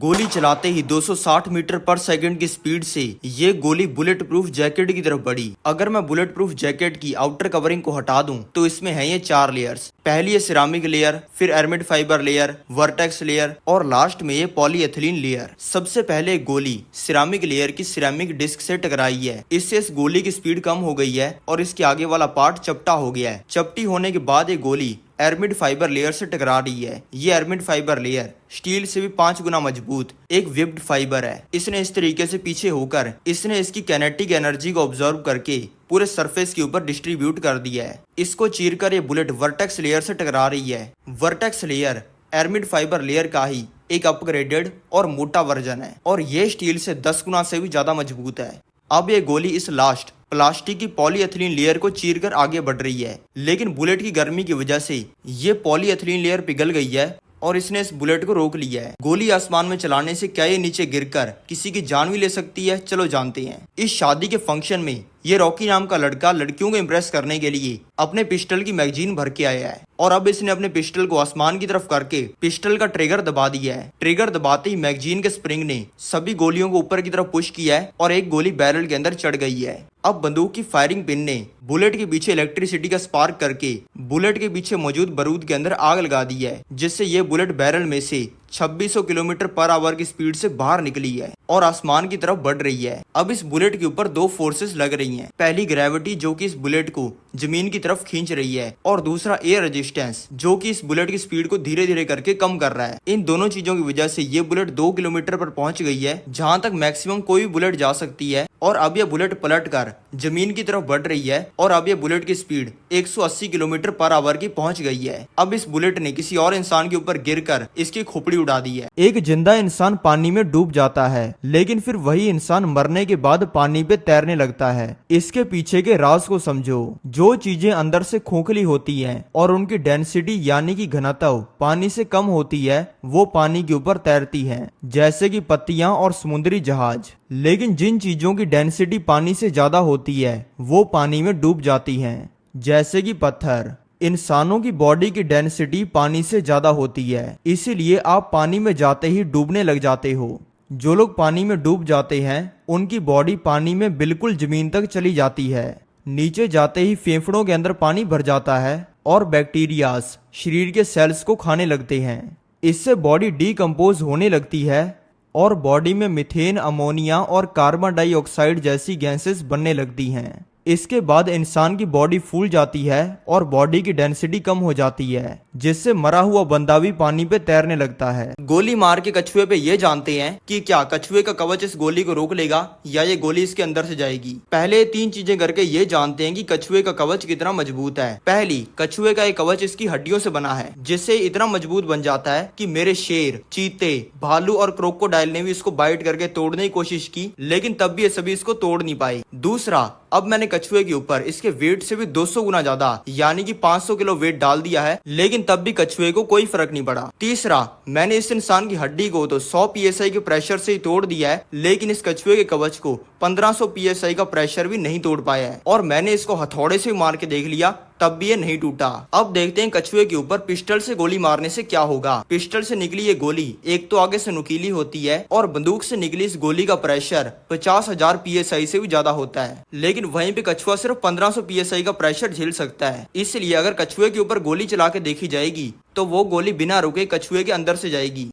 गोली चलाते ही 260 मीटर पर सेकंड की स्पीड से ये गोली बुलेट प्रूफ जैकेट की तरफ बढ़ी। अगर मैं बुलेट प्रूफ जैकेट की आउटर कवरिंग को हटा दूं तो इसमें है ये 4 लेयर्स। पहली है सिरामिक लेयर, फिर एर्मिड फाइबर लेयर, वर्टेक्स लेयर और लास्ट में ये पॉलीएथिलीन लेयर। सबसे पहले गोली सिरामिक लेयर की सिरामिक डिस्क से टकराई है। इससे इस गोली की स्पीड कम हो गई है और इसके आगे वाला पार्ट चपटा हो गया है। चपटी होने के बाद ये गोली एर्मिड फाइबर लेयर से टकरा रही है। ये एर्मिड फाइबर लेयर स्टील से भी 5 गुना मजबूत एक विब्ड फाइबर है। इसने इस तरीके से पीछे होकर इसने इसकी कैनेटिक एनर्जी को ऑब्जर्व करके पूरे सरफेस के ऊपर डिस्ट्रीब्यूट कर दिया है। इसको चीरकर ये बुलेट वर्टेक्स लेयर से टकरा रही है। वर्टेक्स लेयर एर्मिड फाइबर लेयर का ही एक अपग्रेडेड और मोटा वर्जन है और ये स्टील से 10 गुना से भी ज्यादा मजबूत है। अब ये गोली इस लास्ट प्लास्टिक की पॉलीएथिलीन लेयर को चीरकर आगे बढ़ रही है, लेकिन बुलेट की गर्मी की वजह से ये पॉलीएथिलीन लेयर पिघल गई है और इसने इस बुलेट को रोक लिया है। गोली आसमान में चलाने से क्या ये नीचे गिरकर किसी की जान भी ले सकती है? चलो जानते हैं। इस शादी के फंक्शन में ये रॉकी नाम का लड़का लड़कियों को इम्प्रेस करने के लिए अपने पिस्टल की मैगजीन भर के आया है और अब इसने अपने पिस्टल को आसमान की तरफ करके पिस्टल का ट्रिगर दबा दिया है। ट्रिगर दबाते ही मैगजीन के स्प्रिंग ने सभी गोलियों को ऊपर की तरफ पुश किया है और एक गोली बैरल के अंदर चढ़ गई है। अब बंदूक की फायरिंग पिन ने बुलेट के पीछे इलेक्ट्रिसिटी का स्पार्क करके बुलेट के पीछे मौजूद बारूद के अंदर आग लगा दी है, जिससे ये बुलेट बैरल में से 2600 किलोमीटर पर आवर की स्पीड से बाहर निकली है और आसमान की तरफ बढ़ रही है। अब इस बुलेट के ऊपर 2 फोर्सेस लग रही हैं। पहली ग्रेविटी जो कि इस बुलेट को जमीन की तरफ खींच रही है और दूसरा एयर रेजिस्टेंस जो कि इस बुलेट की स्पीड को धीरे धीरे करके कम कर रहा है। इन दोनों चीजों की वजह से ये बुलेट 2 किलोमीटर पर पहुंच गई है, जहां तक मैक्सिमम कोई भी बुलेट जा सकती है। और अब यह बुलेट पलट कर जमीन की तरफ बढ़ रही है और अब यह बुलेट की स्पीड 180 किलोमीटर पर आवर की पहुंच गई है। अब इस बुलेट ने किसी और इंसान के ऊपर गिरकर इसकी खोपड़ी उड़ा दी है। एक जिंदा इंसान पानी में डूब जाता है, लेकिन फिर वही इंसान मरने के बाद पानी पे तैरने लगता है। इसके पीछे के राज को समझो। जो चीजें अंदर से खोखली होती हैं और उनकी डेंसिटी यानी कि घनत्व पानी से कम होती है, वो पानी के ऊपर तैरती हैं, जैसे कि पत्तियां और समुद्री जहाज। लेकिन जिन चीजों की डेंसिटी पानी से ज्यादा होती है वो पानी में डूब जाती हैं, जैसे कि पत्थर। इंसानों की बॉडी की डेंसिटी पानी से ज्यादा होती है, इसीलिए आप पानी में जाते ही डूबने लग जाते हो। जो लोग पानी में डूब जाते हैं उनकी बॉडी पानी में बिल्कुल जमीन तक चली जाती है। नीचे जाते ही फेफड़ों के अंदर पानी भर जाता है और बैक्टीरियाज शरीर के सेल्स को खाने लगते हैं। इससे बॉडी डीकम्पोज होने लगती है और बॉडी में मीथेन, अमोनिया और कार्बन डाइऑक्साइड जैसी गैसेस बनने लगती हैं। इसके बाद इंसान की बॉडी फूल जाती है और बॉडी की डेंसिटी कम हो जाती है, जिससे मरा हुआ बंदा भी पानी पे तैरने लगता है। गोली मार के कछुए पे ये जानते हैं कि क्या कछुए का कवच इस गोली को रोक लेगा या ये गोली इसके अंदर से जाएगी। पहले 3 चीजें करके ये जानते हैं कि कछुए का कवच कितना मजबूत है। पहली, कछुए का एक कवच इसकी हड्डियों से बना है, जिससे इतना मजबूत बन जाता है कि मेरे शेर, चीते, भालू और क्रोकोडाइल ने भी इसको बाइट करके तोड़ने की कोशिश की, लेकिन तब भी ये सभी इसको तोड़ नहीं पाए। दूसरा, अब मैंने कछुए के ऊपर इसके वेट से भी 200 गुना ज्यादा यानी कि 500 किलो वेट डाल दिया है, लेकिन तब भी कछुए को कोई फर्क नहीं पड़ा। तीसरा, मैंने इस इंसान की हड्डी को तो 100 psi के प्रेशर से ही तोड़ दिया है, लेकिन इस कछुए के कवच को 1500 psi का प्रेशर भी नहीं तोड़ पाया है। और मैंने इसको हथौड़े से मार के देख लिया, तब भी ये नहीं टूटा। अब देखते हैं कछुए के ऊपर पिस्टल से गोली मारने से क्या होगा। पिस्टल से निकली ये गोली एक तो आगे से नुकीली होती है और बंदूक से निकली इस गोली का प्रेशर 50,000 psi से भी ज्यादा होता है, लेकिन वहीं पे कछुआ सिर्फ 1500 psi का प्रेशर झेल सकता है। इसलिए अगर कछुए के ऊपर गोली चला के देखी जाएगी तो वो गोली बिना रुके कछुए के अंदर से जाएगी।